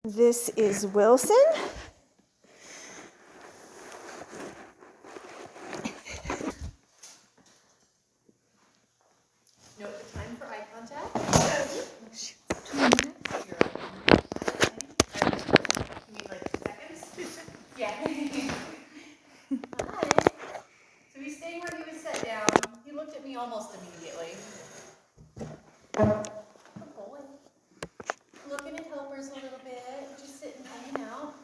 This is Wilson. Note the time for eye contact. You need like seconds? Yeah. Hi. So he's staying where he was set down. He looked at me almost immediately. Good boy. Looking at helpers a little bit, just sitting, hanging out.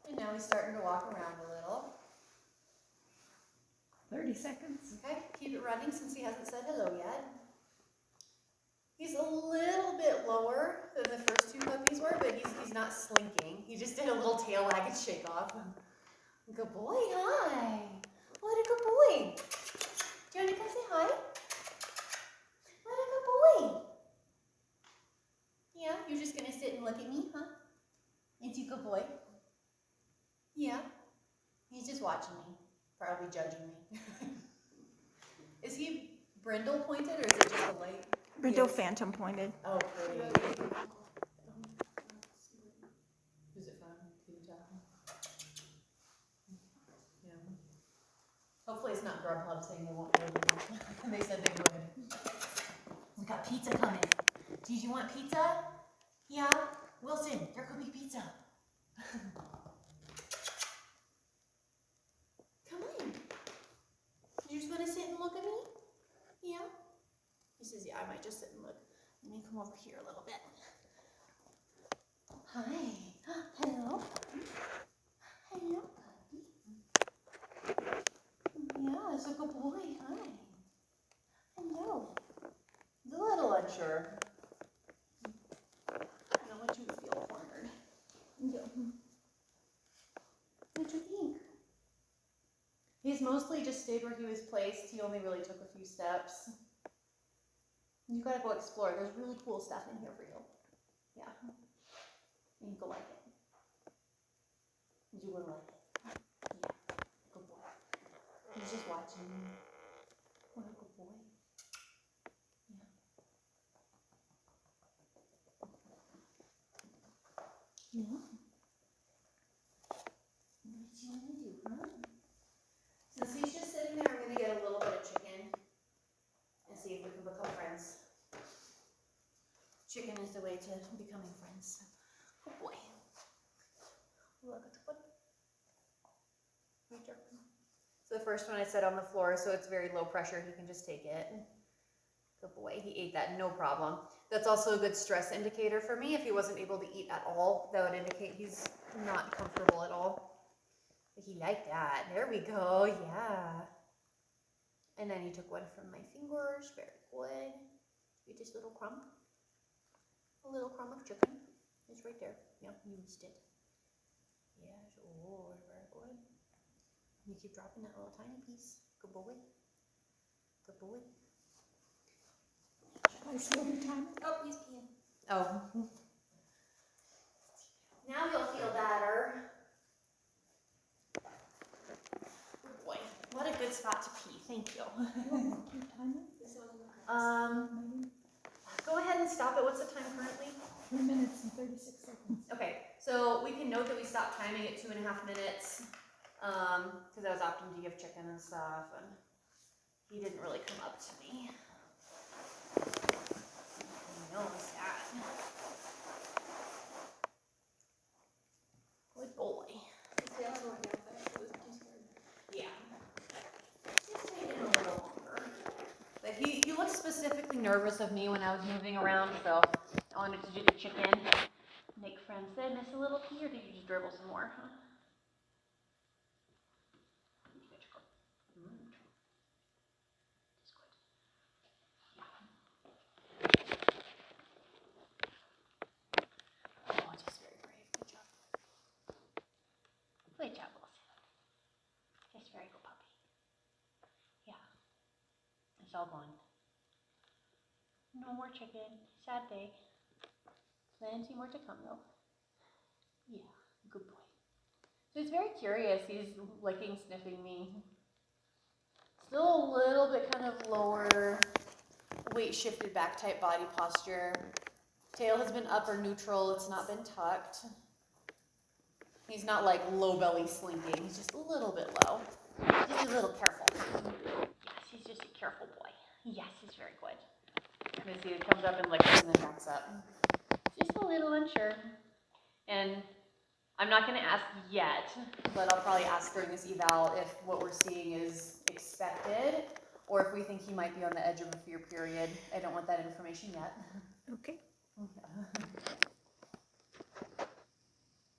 And now he's starting to walk around a little. 30 seconds. Okay, keep it running since he hasn't said hello yet. He's a little bit lower than the first two puppies were, but he's not slinking. He just did a little tail wag and shake off. Good boy, hi. What a good boy. Do you want to come say hi? What a good boy. Yeah, you're just going to sit and look at me, huh? Ain't you a good boy? Yeah. He's just watching me, probably judging me. Is he brindle pointed or is it just a light? Brindle Phantom pointed. Oh, pretty. Is it fun? Can you tell? Yeah. Hopefully it's not Grubhub saying they won't go to They said they would. We got pizza coming. Did you want pizza? Yeah? Wilson, there could be pizza. Come on. You just want to sit and look at me? Yeah? He says, yeah, I might just sit and look. Let me come over here a little bit. Hi. Hello. Hello, puppy. Yeah, it's a good boy. Hi. Hello. He's a little unsure. I don't want you to feel cornered. Yeah. What do you think? He's mostly just stayed where he was placed. He only really took a few steps. You gotta go explore. There's really cool stuff in here for you. Yeah. And you go like it. You will like it. Yeah. Good boy. He's just watching you. What a good boy. Yeah. Yeah. What do you want to do, huh? Since he's just sitting there, I'm going to get a little bit of chicken and see if we can become friends. Chicken is the way to becoming friends. Good boy. Look at the foot. Right there. So the first one I set on the floor, so it's very low pressure. He can just take it. Good boy. He ate that, no problem. That's also a good stress indicator for me. If he wasn't able to eat at all, that would indicate he's not comfortable at all. But he liked that. There we go. Yeah. And then he took one from my fingers. Very good. Eat this little crumb. A little crumb of chicken. It's right there. Yep, you missed it. Yes. Oh, very good. You keep dropping that little tiny piece. Good boy. Good boy. Should I slow the time? Oh, he's peeing. Oh. Now you'll feel better. Good boy. What a good spot to pee. Thank you. Go ahead and stop it. What's the time currently? 3 minutes and 36 seconds. Okay, so we can note that we stopped timing at 2.5 minutes, because I was opting to give chicken and stuff, and he didn't really come up to me. He knows that. Good boy. Yeah. Just taking a little longer. But he looked specifically nervous of me when I was moving around, so I wanted to do the chicken. Make friends. Did I miss a little pee, or did you just dribble some more? Huh? Oh, just very brave. Good job. Good job, Wilson. Just very good puppy. Yeah. It's all gone. No more chicken. Sad day. Plenty more to come though. Yeah, good boy. So he's very curious. He's licking, sniffing me. Still a little bit kind of lower weight shifted back type body posture. Tail has been up or neutral, it's not been tucked. He's not like low belly slinking, he's just a little bit low. Just a little careful. Yes, he's just a careful boy. Yes, he's very good. You see it comes up and licks and then backs up. Just a little unsure. And I'm not going to ask yet, but I'll probably ask during this eval if what we're seeing is expected or if we think he might be on the edge of a fear period. I don't want that information yet. Okay.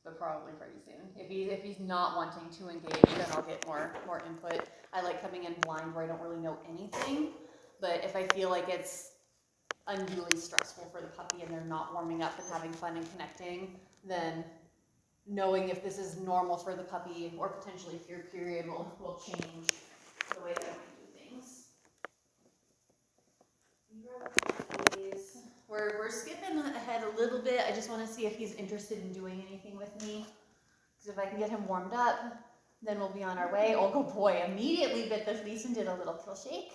But probably pretty soon. If he's not wanting to engage, then I'll get more input. I like coming in blind where I don't really know anything, but if I feel like it's unduly stressful for the puppy and they're not warming up and having fun and connecting, then knowing if this is normal for the puppy or potentially fear period will change the way that I might do things. We're skipping ahead a little bit. I just want to see if he's interested in doing anything with me. Because if I can get him warmed up, then we'll be on our way. Oh, good boy. Immediately bit the fleece and did a little kill shake.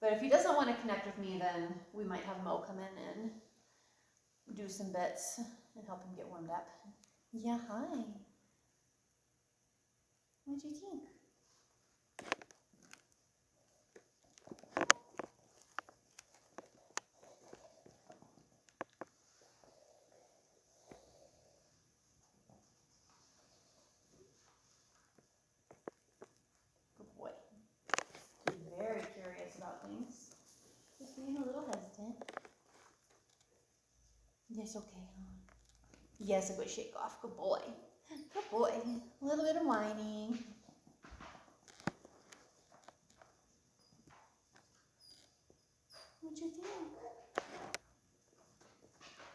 But if he doesn't want to connect with me, then we might have Mo come in and do some bits and help him get warmed up. Yeah, hi. What'd you think? Good boy. He's very curious about things. Just being a little hesitant. Yes, okay, huh? Yes, a good shake off. Good boy. Good boy. A little bit of whining. What'd you think?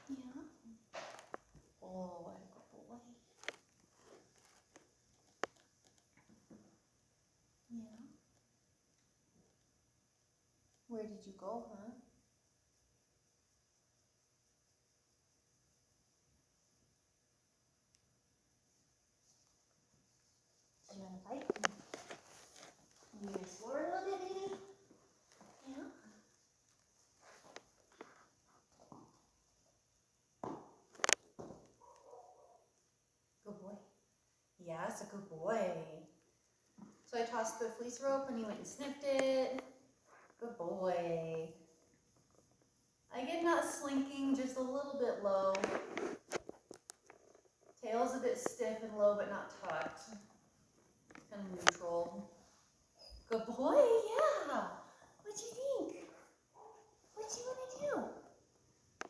Yeah. Oh, what a good boy. Yeah. Where did you go, huh? Do you want to fight? You gonna explore a little bit, baby? Yeah. Good boy. Yes, a good boy. So I tossed the fleece rope and he went and sniffed it. Good boy. Again, not slinking, just a little bit low. Tail's a bit stiff and low, but not tucked. Kind of neutral. Good boy, yeah. What'd you think? What do you want to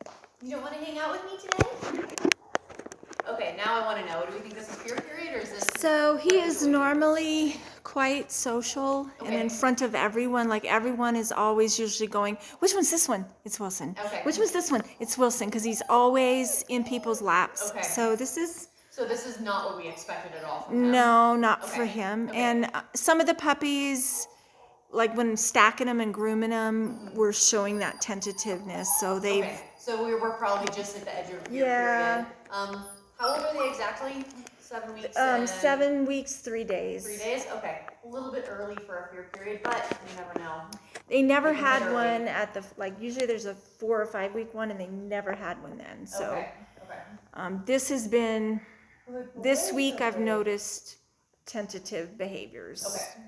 do? You don't want to hang out with me today? Okay, now I want to know. Do we think this is fear period or is this? So he is normally quite social and in Okay. front of everyone. Like everyone is always usually going, which one's this one? It's Wilson. Okay. Which one's this one? It's Wilson, because he's always in people's laps. Okay. So this is not what we expected at all from him. no, not for Okay. him. Okay. And some of the puppies, like when stacking them and grooming them, were showing that tentativeness. So they've Okay, so we were probably just at the edge of fear Yeah. period. How old are they exactly? 7 weeks? 7 weeks, 3 days. 3 days? Okay. A little bit early for a fear period, but you never know. They never Like had literally. one at the usually there's a 4 or 5 week one, and they never had one then. So Okay. this has been this Good week boy. I've noticed tentative behaviors. Okay.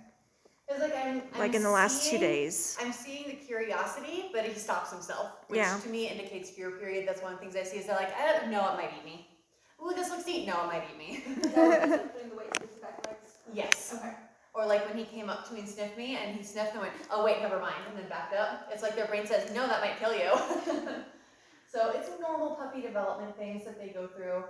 It's like I'm Like in the last 2 seeing- days. I'm seeing the curiosity, but he stops himself, which Yeah. to me indicates fear period. That's one of the things I see is they're like, no, it might eat me. Ooh, this looks neat. No, it might eat me. Putting the weight to his back legs. Yes. Okay. Or like when he came up to me and sniffed me, and he sniffed and went, oh wait, never mind, and then backed up. It's like their brain says, no, that might kill you. So it's a normal puppy development things that they go through.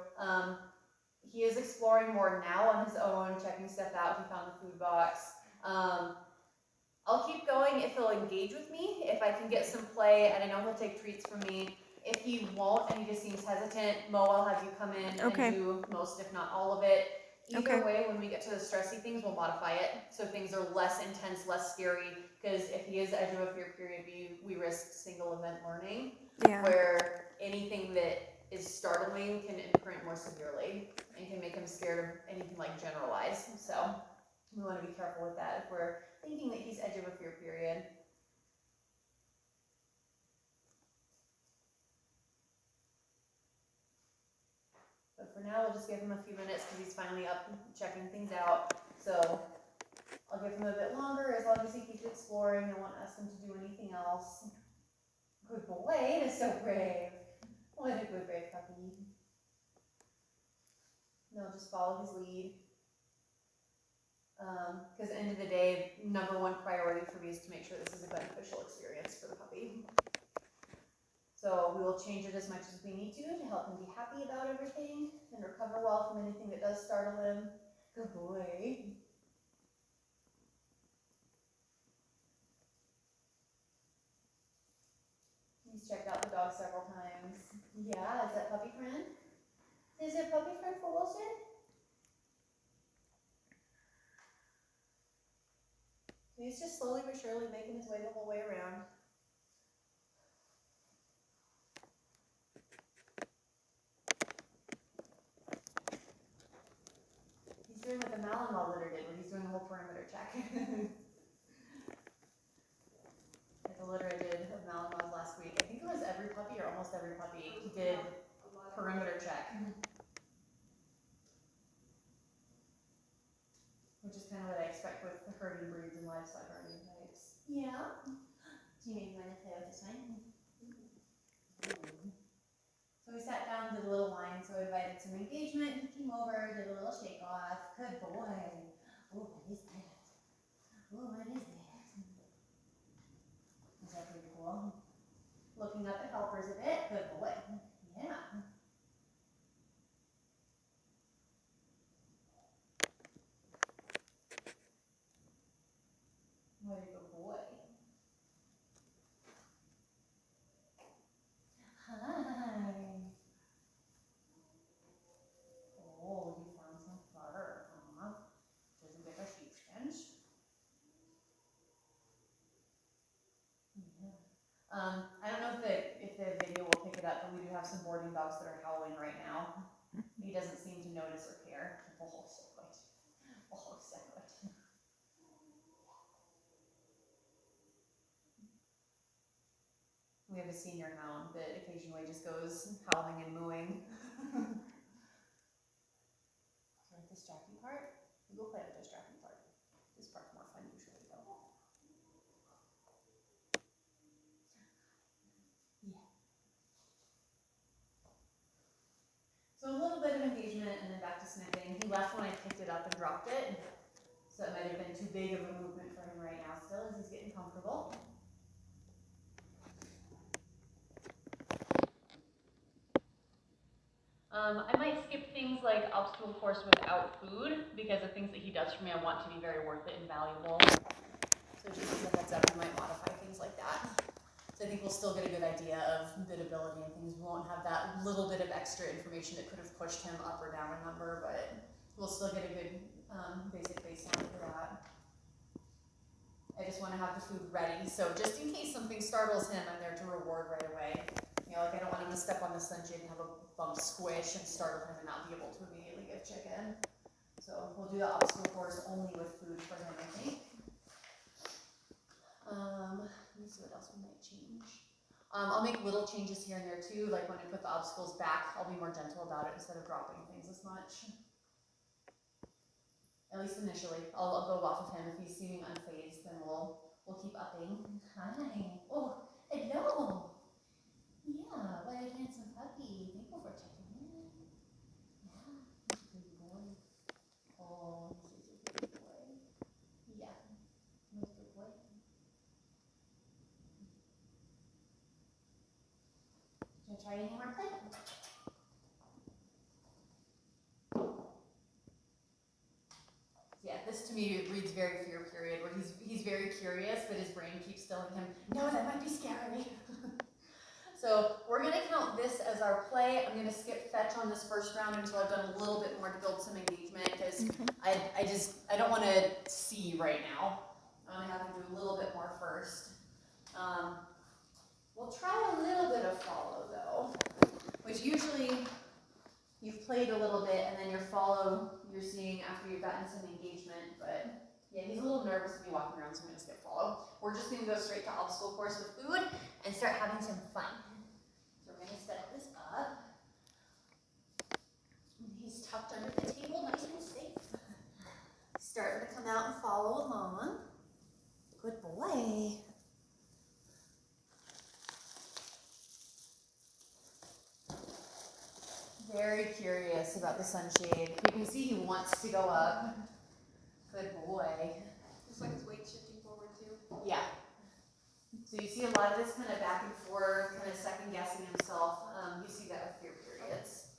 He is exploring more now on his own, checking stuff out. He found the food box. I'll keep going if he'll engage with me, if I can get some play, and I know he'll take treats from me. If he won't and he just seems hesitant, Mo, I'll have you come in Okay. and do most, if not all of it. Either Okay. way, when we get to the stressy things, we'll modify it so things are less intense, less scary. Because if he is the edge of a fear period, we risk single event learning, Yeah. where anything that is startling can imprint more severely and can make him scared of anything like generalized. So We want to be careful with that if we're thinking that he's edge of a fear period. But for now, we'll just give him a few minutes because he's finally up checking things out. So I'll give him a bit longer as long as he keeps exploring. I won't ask him to do anything else. Good boy, it is so brave. What a good brave puppy. No, just follow his lead. Because at the end of the day, number one priority for me is to make sure this is a beneficial experience for the puppy. So we will change it as much as we need to help him be happy about everything and recover well from anything that does startle him. Good boy. He's checked out the dog several times. Yeah, is that puppy friend? Is it puppy friend for Wilson? He's just slowly but surely making his way the whole way around. He's doing what the Malinois litter did, where he's doing a whole perimeter check. Like the litter I did of Malinois last week. I think it was every puppy or almost every puppy did perimeter check. Which is kind of what I expect with the herding breeds and livestock herding types. Yeah. Do you maybe want to play with this one? So we sat down, did a little line, so I invited some engagement. He came over, did a little shake off. Good boy. Oh, what is that? Oh, what is that? Is that pretty cool? Looking up at helpers a bit. Good boy. Yeah. What a good boy. Hi. Oh, you found some fur, huh? Does it get a sheepskin? Yeah. I don't know if the video will pick it up, but we do have some boarding dogs that are howling right now. He doesn't seem to notice or care. Oh, so good. Oh, so good. We have a senior hound that occasionally just goes howling and mooing. So the distracting part, we go play with the distracting part. This part's more fun usually though. Yeah. So a little bit of engagement and then back to sniffing. He left when I picked it up and dropped it. So it might have been too big of a movement for him right now still as he's getting comfortable. I might skip things like obstacle course without food because the things that he does for me I want to be very worth it and valuable. So just as a heads up, we might modify things like that. So I think we'll still get a good idea of bidability and things. We won't have that little bit of extra information that could have pushed him up or down a number, but we'll still get a good basic baseline for that. I just want to have the food ready, so just in case something startles him, I'm there to reward right away. You know, like I don't want him to step on the sunshade and have a bump squish and startle him and not be able to immediately give chicken. So we'll do the obstacle course only with food for him, I think. Let me see what else we might change. I'll make little changes here and there too, like when I put the obstacles back, I'll be more gentle about it instead of dropping things as much. At least initially, I'll go off of him. If he's seeming unfazed, then we'll keep upping. Hi. Oh, hello. Yeah, what a handsome puppy. Thank you for checking in. Yeah, he's a good boy. Oh, he's a good boy. Yeah, he's a good boy. Should I try any more play? Yeah, this to me reads very fear period, where he's very curious, but his brain keeps telling him, no, that might be scary. So we're going to count this as our play. I'm going to skip fetch on this first round until I've done a little bit more to build some engagement, because I don't want to see right now. I want to have him do a little bit more first. We'll try a little bit of follow though, which usually you've played a little bit and then your follow you're seeing after you've gotten some engagement, but Yeah, he's a little nervous to be walking around, so I'm gonna skip follow. We're just gonna go straight to obstacle course with food and start having some fun. So we're gonna set this up. He's tucked under the table, nice and safe. Starting to come out and follow along. Good boy. Very curious about the sunshade. You can see he wants to go up. Good boy. Looks like his weight shifting forward too. Yeah. So you see a lot of this kind of back and forth, kind of second guessing himself. You see that with fear periods.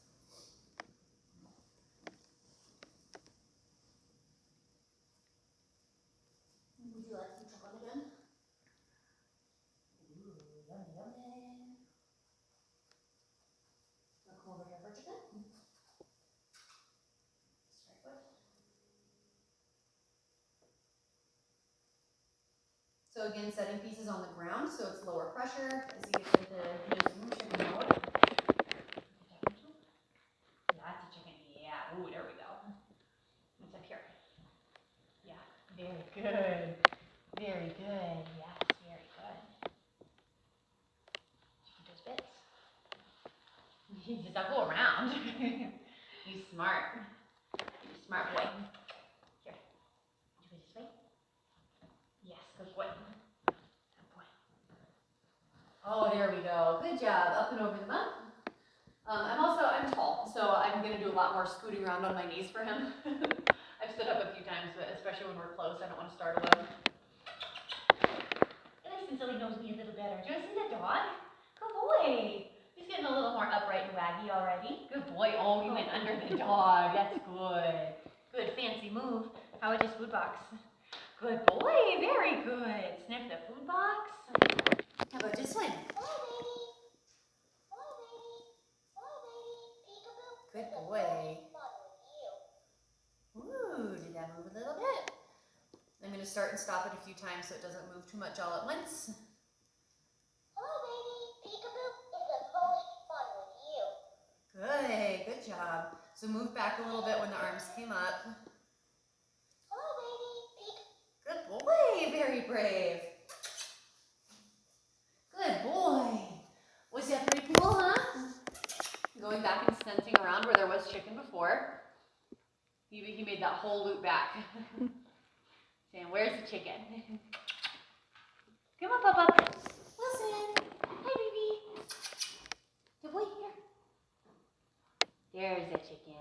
Would you like some chocolate again? Ooh, yummy, yummy. Wanna come over here for chicken? Very good. So again, setting pieces on the ground so it's lower pressure as you get into his chicken mode. Lots of chicken. Yeah. Ooh, there we go. What's up here? Yeah. Very good. Very good. Yes, very good. Eat those bits. Just don't go around. You smart. You smart boy. Here. You go this way? Yes, good boy. Good boy. Oh, there we go. Good job. Up and over the bump. I'm tall, so I'm gonna do a lot more scooting around on my knees for him. I've stood up a few times, but especially when we're close, I don't want to startle him. Nice and so he knows me a little better. Do you see that dog? Good boy. He's getting a little more upright and waggy already. Good boy. Oh, he went under the dog. That's good. Good, fancy move. How about his food box? Good boy. Very good. Sniff the food box. How about this one? Good boy. Ooh, did that move a little bit? I'm going to start and stop it a few times so it doesn't move too much all at once. Good, good job. So move back a little bit when the arms came up. Good boy, very brave. Good boy. Was that pretty cool, huh? Going back and sensing around where there was chicken before. He made that whole loop back. Saying, where's the chicken? Come on, Papa. Listen. Hi, baby. Good boy, here. There's the chicken.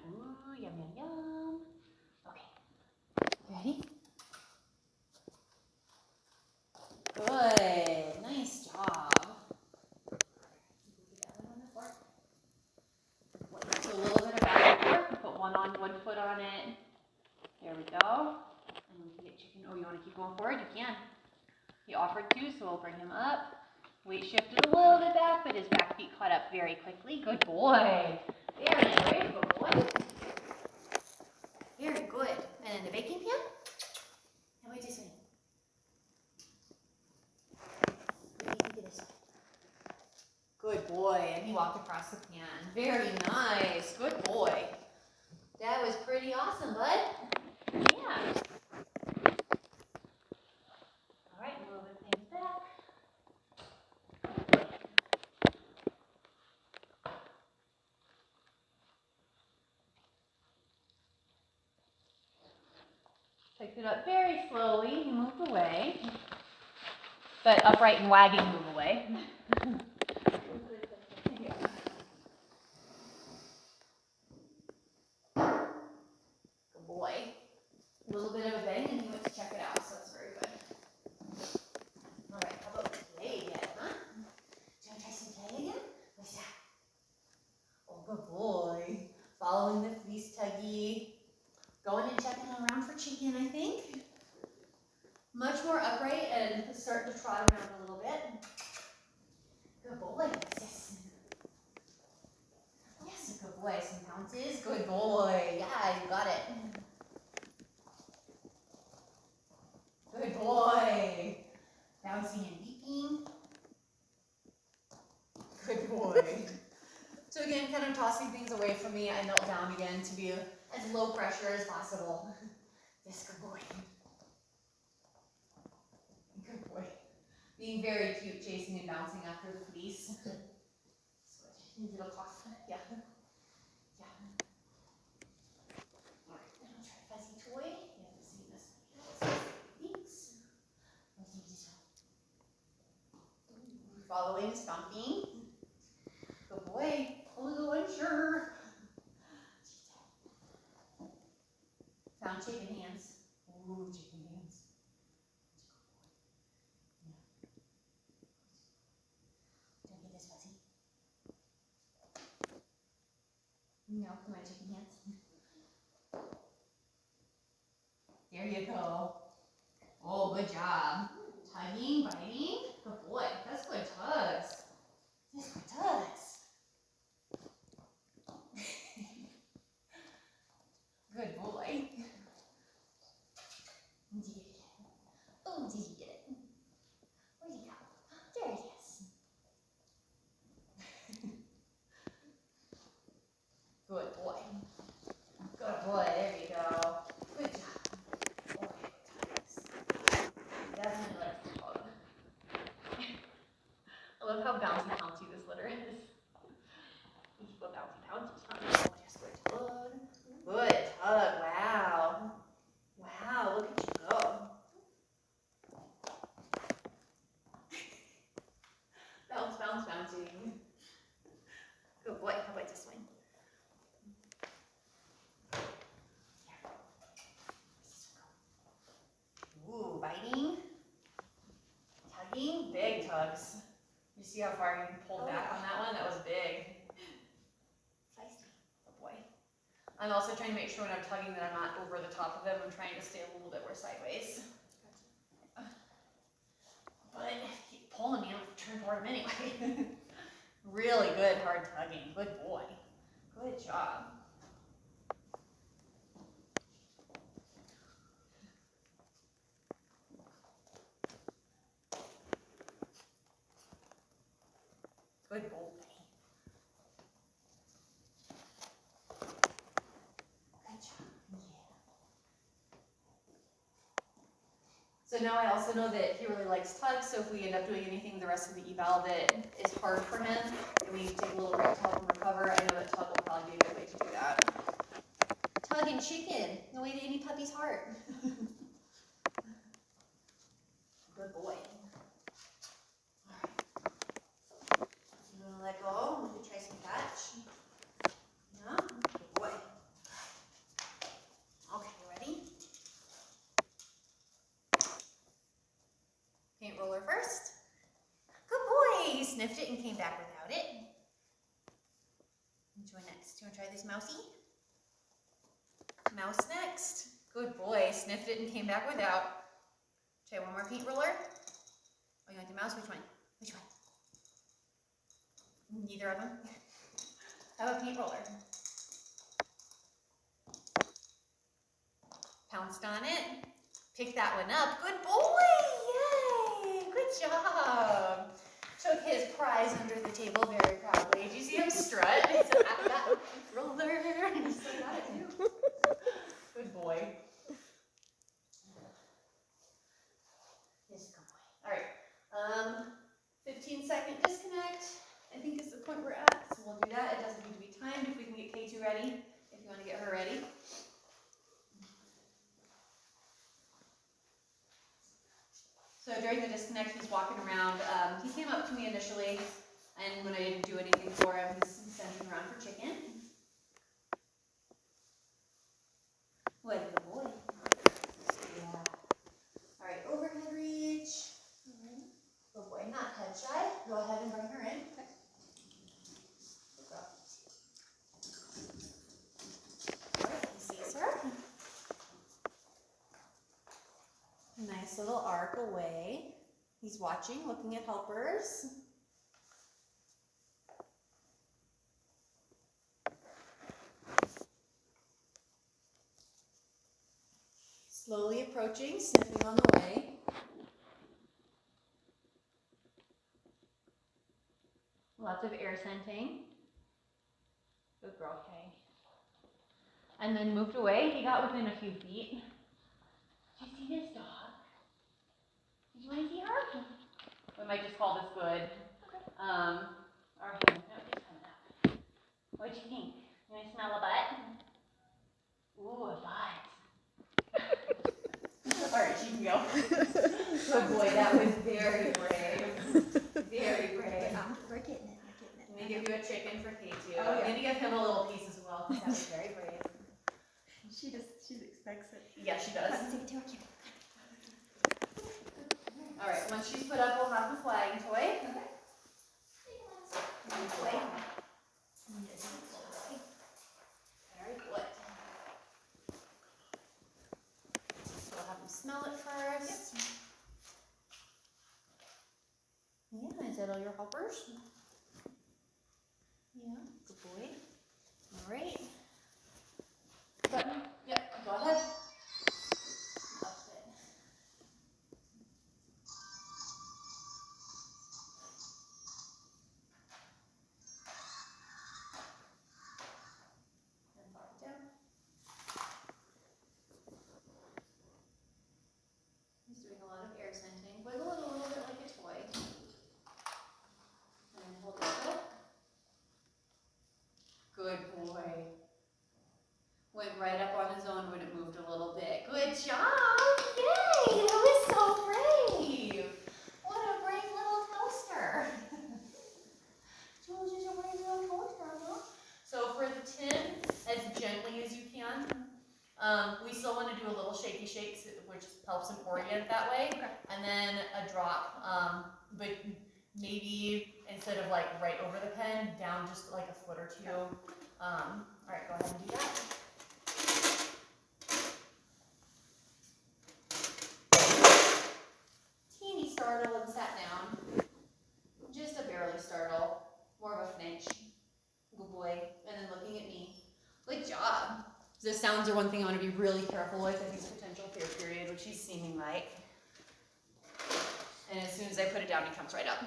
Ooh, yum, yum, yum. Okay. Ready? Good. Nice job. So a little bit of back and forth. Put one foot on it. There we go. And we can get chicken. Oh, you want to keep going forward? You can. He offered to, so we'll bring him up. Weight shifted a little bit back, but his back feet caught up very quickly. Good boy. Very brave, good boy. Very good. And then the baking pan? How about this one? Good boy. And he walked across the pan. Very nice. Good boy. That was pretty awesome, bud. Yeah. All right, moving things back. Picked it up very slowly. He moved away. But upright and wagging move away. Good boy. A little bit of a bang and he went to check it out, so that's very good. All right, how about play again, huh? Do you want to try some play again? What's that? Oh, good boy. Following the fleece tuggy. Going and checking around for chicken, I think. Much more upright and starting to trot around a little bit. Good boy. Yes. Yes, good boy. Some pounces. Good boy. Yeah, you got it. Good boy. Bouncing and leaping. Good boy. So again, kind of tossing things away from me. I knelt down again to be as low pressure as possible. Yes, good boy. Being very cute, chasing and bouncing after the fleece. His little cough. Yeah. Yeah. Alright, then I'll try fuzzy toy. You haven't seen this one yet. Thanks. Let's see this one. Following, stomping. Good boy. A little unsure. Found chicken hands. Ooh, chicken hands. Don't get this fuzzy. No, come on, chicken hands. There you go. Oh, good job. Tugging, biting. Good boy. That's good tugs. That's good tugs. Good boy. Did you get it? Oh, did you get it? Where'd he go? There he is. Good boy. Good boy. There you go. Good job. Okay, tugs. Definitely like to hug. I love how bouncy pouncy this litter is. He's a bouncy pouncy. Oh, just good tug. Good tug. Wow. Wow, look at you go. Bounce, bounce, bouncing. Good boy. How about this one? Ooh, biting. Tugging. Big tugs. You see how far you pulled back on that one? That was big. Feisty. Good boy. I'm also trying to make sure when I'm tugging that I'm not over the top of him. I'm trying to stay a little bit more sideways. But if you keep pulling me, I'm going to turn toward him anyway. Really good hard tugging. Good boy. Good job. Good boy. Good job. Yeah. So now I also know that he really likes tugs, so if we end up doing anything the rest of the eval that is hard for him, and we need to take a little break to help him recover, I know that tug will probably be a good way to do that. Tug and chicken, the way to any puppy's heart. Good boy. Alright. You want to let go? We can try some touch. Yeah? Good boy. Okay, you ready? Paint roller first. Good boy! He sniffed it and came back without it. Which one next? Do you want to try this mousey? Mouse next. Good boy. Sniffed it and came back without. Try one more paint roller. Oh, you want the mouse? Which one? Which one? Neither of them. How about paint roller? Pounced on it. Pick that one up. Good boy! Yay! Good job. Took his prize under the table very proudly. Did you see him strut? He said, I got a paint roller. And he still got it too. Good boy. Yes, good boy. All right. 15-second disconnect, I think is the point we're at. So we'll do that. It doesn't need to be timed. If we can get K2 ready, if you want to get her ready. So during the disconnect, he's walking around. He came up to me initially, and when I didn't do anything for him, he's scenting around for chicken. What a good boy. Yeah. All right, overhead reach. Good boy, not head shy. Go ahead and bring her in. Good girl. All right, he sees her. Nice little arc away. He's watching, looking at helpers. Slowly approaching, sniffing on the way. Lots of air scenting. Good girl, Kay. And then moved away. He got within a few feet. Did you see this dog? Did you want to see her? We might just call this good. Or no, it's coming out. What do you think? You want to smell a butt? Ooh, a butt. All right, she can go. Good boy, that was very brave. Very brave. We're getting it. We're getting it. Let me give you a chicken for K2. Oh, yeah. I'm gonna give him a little piece as well because that was very brave. She expects it. Yeah, she does. Take it to her kid. All right, once she's put up, we'll have the flagging toy. Okay. Very good. So we'll have him smell it first. Yeah, is that all your helpers? Yeah, good boy. All right. Button. Yep, go ahead. Up it. And bar it down. He's doing a lot of air scenting. Wiggle it a little bit like a toy. And then hold it up. Good boy. Went right up on his own when it moved a little bit. Good job! Yay! That was so brave! What a brave little toaster! Jules is a brave little toaster, huh? So for the tin, as gently as you can. We still want to do a little shaky shakes, which helps him orient that way. Okay. And then a drop, but maybe instead of like right over the pen, down just like a foot or two. All right, go ahead and do that. Teeny startle and sat down. Just a barely startle, more of a flinch. Good boy. And then looking at me. Good job. The sounds are one thing I want to be really careful with in his potential fear period, which he's seeming like. And as soon as I put it down, he comes right up.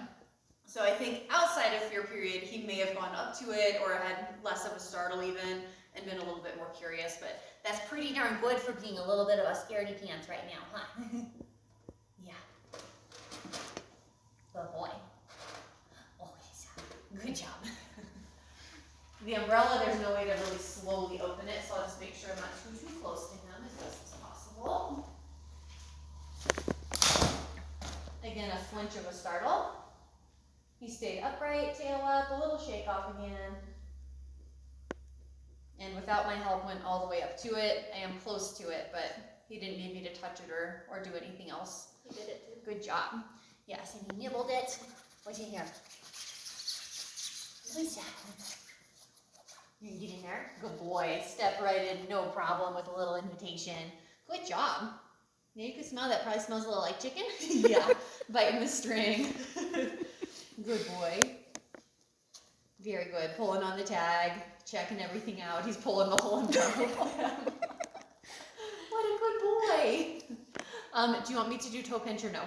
So I think outside of fear period, he may have gone up to it or had less of a startle even and been a little bit more curious, but that's pretty darn good for being a little bit of a scaredy pants right now, huh? Yeah. Good boy. Oh, good job. The umbrella, there's no way to really slowly open it, so I'll just make sure I'm not too close to him as best as possible. Again, a flinch of a startle. He stayed upright, tail up, a little shake off again. And without my help, went all the way up to it. I am close to it, but he didn't need me to touch it or do anything else. He did it too. Good job. Yes, and he nibbled it. What's in here? What's that? You can get in there. Good boy. Step right in, no problem with a little invitation. Good job. Now you can smell that. Probably smells a little like chicken. Yeah, biting the string. Good boy. Very good. Pulling on the tag, checking everything out. He's pulling the whole umbrella. What a good boy. Do you want me to do toe pinch or no?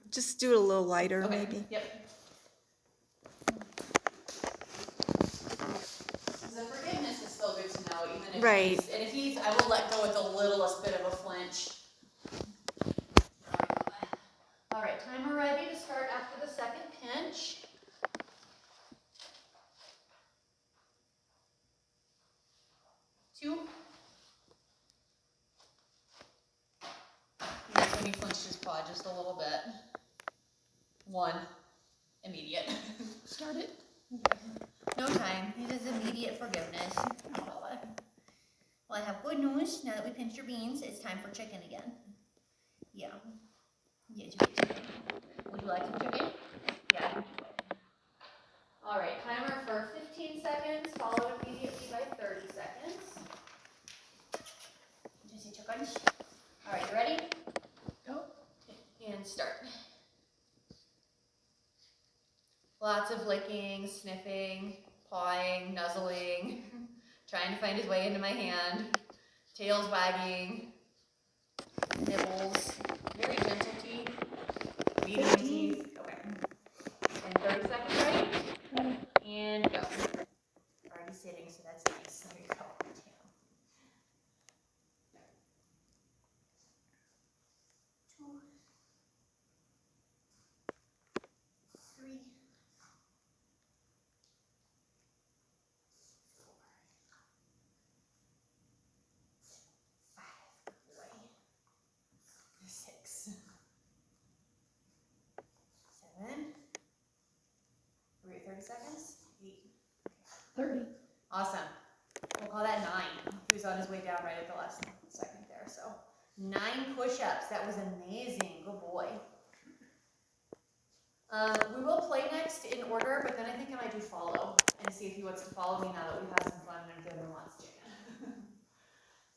Just do it a little lighter, Okay. maybe. Yep. The forgiveness is still good to know, even if Right. I will let go with the littlest bit of a flinch. All right, timer ready to start after the second pinch. Two. That's when he flinched his paw just a little bit. One. Immediate. Start it. No time. It is immediate forgiveness. Well, I have good news. Now that we pinched your beans, it's time for chicken again. Yeah. Yes, you get chicken. Would you like some chicken? Yeah. All right. Timer for 15 seconds, followed immediately by 30 seconds. Juicy chickens. All right. You ready? Go. And start. Lots of licking, sniffing, pawing, nuzzling, trying to find his way into my hand, tails wagging, nibbles, very gentle teeth, medium teeth. Okay. And 30 seconds, ready? And go. Already sitting, so that's nice. There you go. 30. Awesome. We'll call that 9. He was on his way down right at the last second there. So 9 push-ups. That was amazing. Good boy. We will play next in order, but then I think I might do follow and see if he wants to follow me now that we've had some fun and given him lots of chicken.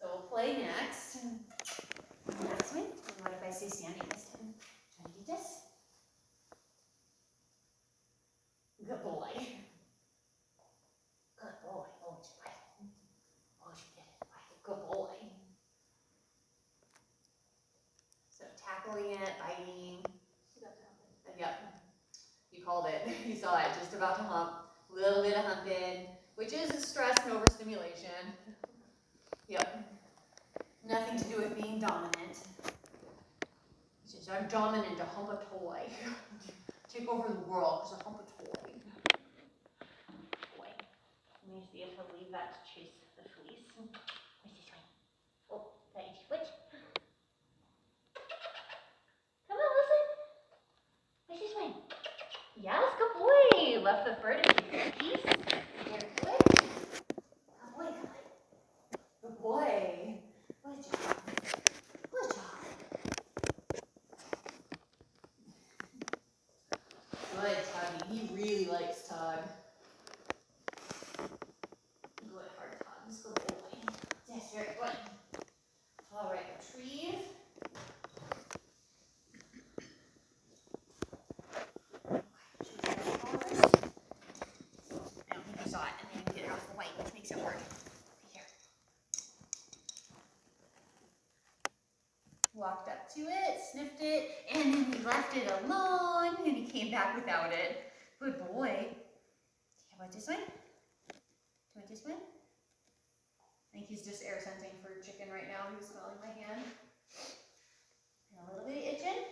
So we'll play next. Next one. And what if I say standing this time? Try to do this. Good boy. Good boy. Oh, it's right. Oh, you did it right. Good boy. So tackling it, biting. Yep. You called it. You saw it. Just about to hump. A little bit of humping, which is stress and overstimulation. Yep. Nothing to do with being dominant. It's just I'm dominant to hump a toy. Take over the world because I hump a toy. Boy. Let me see if he'll leave that to chase the fleece. Where's this one? Oh, that is foot. Come on, listen. Where's this one? Yes, good boy. Left the bird in piece. Very good. Good boy, good. Good boy. Good job. Good job. Good, Tuggy. He really likes tug. Good, hard tugs. Good boy. Yes, very good. All right, retrieve. I don't think you saw it, and then you get it off the white, which makes it hard. Here. Walked up to it, sniffed it, and then he left it alone, and he came back without it. Good boy. How about this one? Do you want this one? I think he's just air sensing for chicken right now. He was smelling my hand. And a little bit of itching.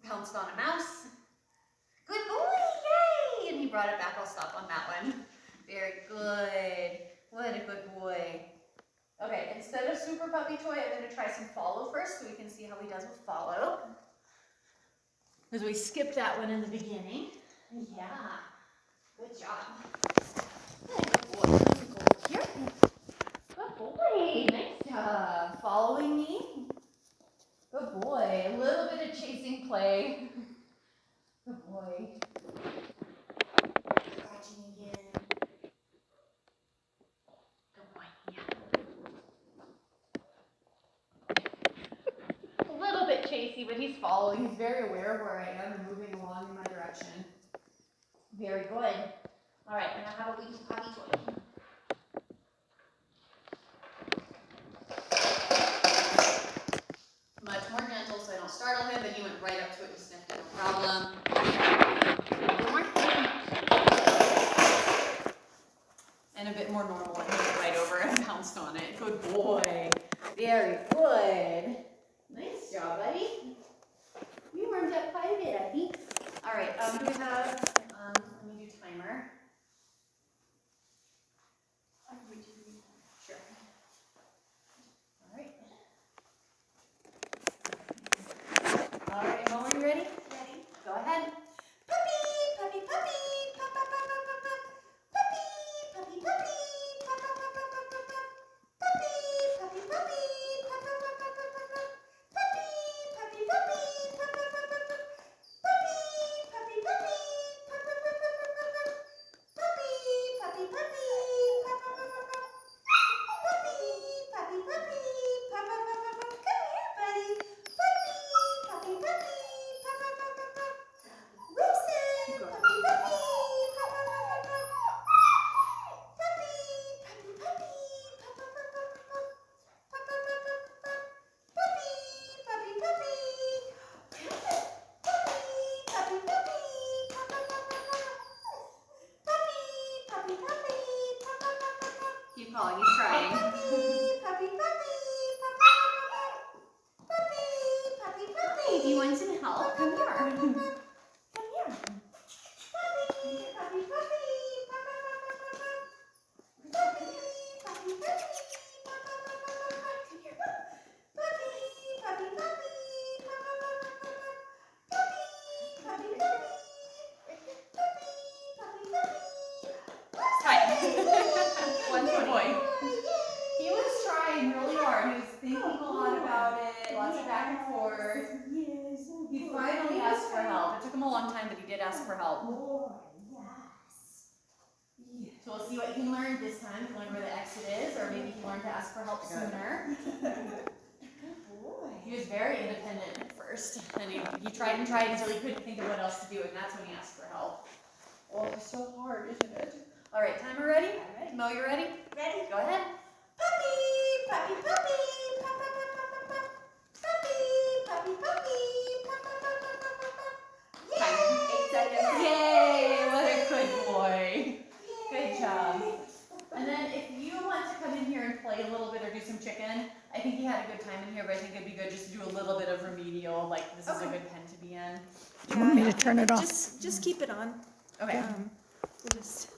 Pounced on a mouse. Good boy, yay! And he brought it back. I'll stop on that one. Very good. What a good boy. Okay, instead of super puppy toy, I'm going to try some follow first so we can see how he does with follow. Because we skipped that one in the beginning. Yeah. Good job. Good boy. Let's go over here. Good boy. Nice job. Following me. Good boy. A little bit of chasing play. Good boy. Scratching again. Good boy. Yeah. A little bit chasey, but he's following. He's very aware of where I am and moving along in my direction. Very good. All right, now how about we do potty toy? Much more gentle so I don't startle him, but he went right up to it and sniffed it, no problem. A little more. And a bit more normal, and he went right over and pounced on it. Good boy. Very good. Nice job, buddy. You warmed up quite a bit, I think. All right, do we have, let me do timer. Sure. All right. All right, Mo, are you ready? Ready. Go ahead. Puppy, puppy, puppy, pup, pup, pup, pup, pup, pup. Puppy, puppy, puppy, pup, pup, pup, pup, pup, pup, pup. Puppy, puppy, puppy, pup, pup, pup, pup, pup, pup, pup. Puppy, puppy, puppy, pup, pup, pup, pup, pup. Puppy, puppy, puppy, pup, pup, pup, pup, pup, pup, pup. Puppy, puppy, puppy, pup, pup, pup, pup, pup. Puppy, puppy, puppy, pup, pup, pup, pup, pup. Come here, buddy. Puppy, puppy, puppy, pup, pup, pup, pup, pup. Wilson, puppy, puppy, pup, pup, pup, pup, pup. Puppy, puppy, puppy, pup, pup, pup, pup, pup. Pup, pup, pup, pup, pup. Puppy, puppy, puppy. Puppy, puppy, puppy, pup, pup, pup, pup, pup. Puppy, puppy, puppy, pup, pup, pup, pup, pup. Keep calling, he's trying. Puppy, puppy, puppy, pup, pup, pup, pup, pup. Puppy, puppy, puppy. Hi, do you want some help? Come here. Come here. Puppy, puppy, puppy, pup, pup, pup, pup, pup, pup. Puppy, puppy, puppy, pup, pup, pup, pup, pup, pup. Come here. Puppy, puppy, puppy, pup, pup, pup, pup, pup, pup. Puppy, puppy, puppy. Good boy. He was trying really hard. He was thinking a lot about it, lots of back and forth. He finally asked for help. It took him a long time, but he did ask for help. So we'll see what he learned this time. He learned where the exit is, or maybe he learned to ask for help sooner. He was very independent at first, and he tried and tried until he couldn't think of what else to do, and that's when he asked for help. Oh, it's so hard, isn't it? All right, timer ready? I'm ready. Mo, you ready? Ready? Go ahead. Puppy, puppy, puppy, pup, pup, pup, pup, pup, pup. Puppy, puppy, puppy, pup, pup, pup, pup, pup, pup, pup. Time. 8 seconds. Yay! What a good boy. Good job. And then if you want to come in here and play a little bit or do some chicken, I think he had a good time in here, but I think it'd be good just to do a little bit of remedial, like this is a good pen to be in. Do you want me to turn it off? Just keep it on. Okay. We'll just